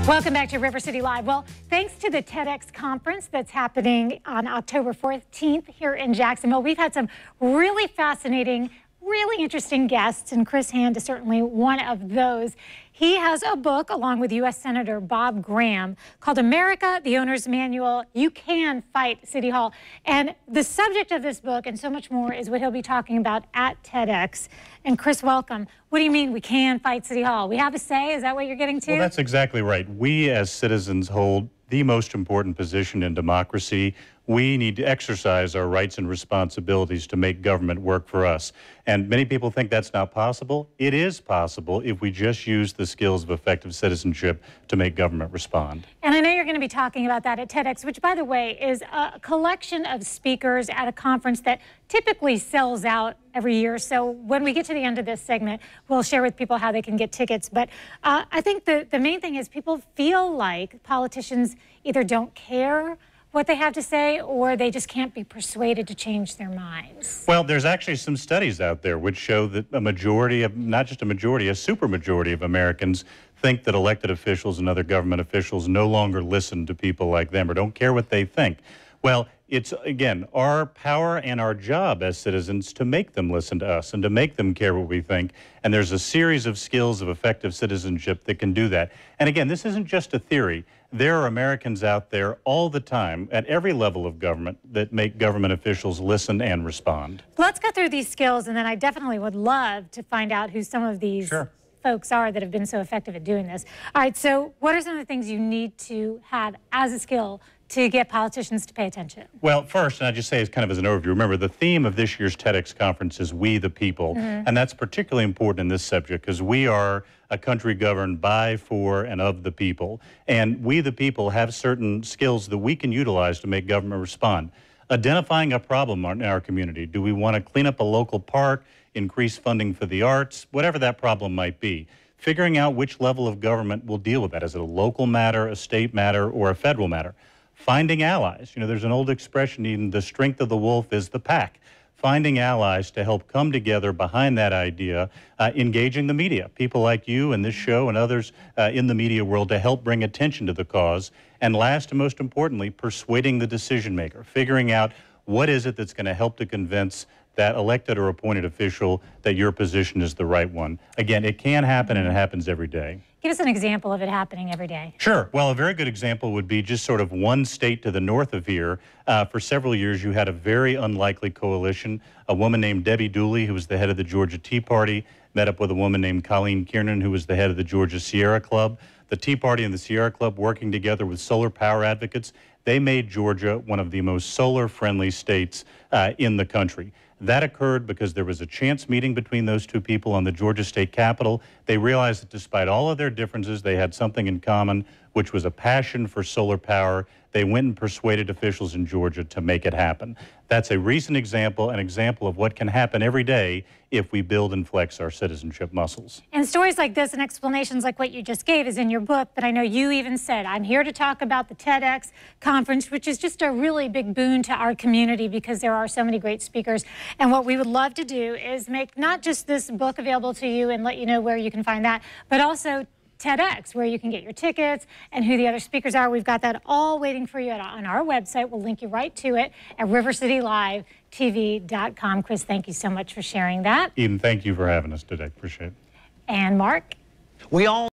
Welcome back to River City Live. Well, thanks to the TEDx conference that's happening on October 14th here in Jacksonville, we've had some really fascinating, really interesting guests, and Chris Hand is certainly one of those. He has a book along with U.S. Senator Bob Graham called America, the Owner's Manual, You Can Fight City Hall. And the subject of this book and so much more is what he'll be talking about at TEDx. And Chris, welcome. What do you mean we can fight City Hall? We have a say? Is that what you're getting to? Well, that's exactly right. We as citizens hold the most important position in democracy. We need to exercise our rights and responsibilities to make government work for us. And many people think that's not possible. It is possible if we just use the skills of effective citizenship to make government respond. And I know you're going to be talking about that at TEDx, which, by the way, is a collection of speakers at a conference that typically sells out every year. So when we get to the end of this segment, we'll share with people how they can get tickets. But I think the main thing is people feel like politicians either don't care what they have to say, or they just can't be persuaded to change their minds. Well, there's actually some studies out there which show that a majority of, not just a majority, a supermajority of Americans think that elected officials and other government officials no longer listen to people like them or don't care what they think. Well, it's, again, our power and our job as citizens to make them listen to us and to make them care what we think. And there's a series of skills of effective citizenship that can do that. And again, this isn't just a theory. There are Americans out there all the time at every level of government that make government officials listen and respond. Let's go through these skills, and then I definitely would love to find out who some of these folks are that have been so effective at doing this. All right, so what are some of the things you need to have as a skill to get politicians to pay attention? Well, first, and I just say as kind of as an overview, remember the theme of this year's TEDx conference is We the People, and that's particularly important in this subject because we are a country governed by, for, and of the people, and we the people have certain skills that we can utilize to make government respond. Identifying a problem in our community. Do we want to clean up a local park, increase funding for the arts, whatever that problem might be? Figuring out which level of government will deal with that. Is it a local matter, a state matter, or a federal matter? Finding allies. You know, there's an old expression, even the strength of the wolf is the pack. Finding allies to help come together behind that idea, engaging the media, people like you and this show and others in the media world to help bring attention to the cause. And last and most importantly, persuading the decision maker, figuring out what is it that's going to help to convince that elected or appointed official that your position is the right one. Again, it can happen and it happens every day. Give us an example of it happening every day. Sure. Well, a very good example would be just sort of one state to the north of here. For several years, you had a very unlikely coalition. A woman named Debbie Dooley, who was the head of the Georgia Tea Party, met up with a woman named Colleen Kiernan, who was the head of the Georgia Sierra Club. The Tea Party and the Sierra Club, working together with solar power advocates, they made Georgia one of the most solar-friendly states in the country. That occurred because there was a chance meeting between those two people on the Georgia State Capitol. They realized that despite all of their differences, they had something in common, which was a passion for solar power. They went and persuaded officials in Georgia to make it happen. That's a recent example, an example of what can happen every day if we build and flex our citizenship muscles. And stories like this and explanations like what you just gave is in your book, but I know you even said, I'm here to talk about the TEDx conference, which is just a really big boon to our community because there are so many great speakers. And what we would love to do is make not just this book available to you and let you know where you can find that, but also TEDx, where you can get your tickets and who the other speakers are. We've got that all waiting for you on our website. We'll link you right to it at rivercitylivetv.com. Chris, thank you so much for sharing that. Eden, thank you for having us today. Appreciate it. And Mark? We all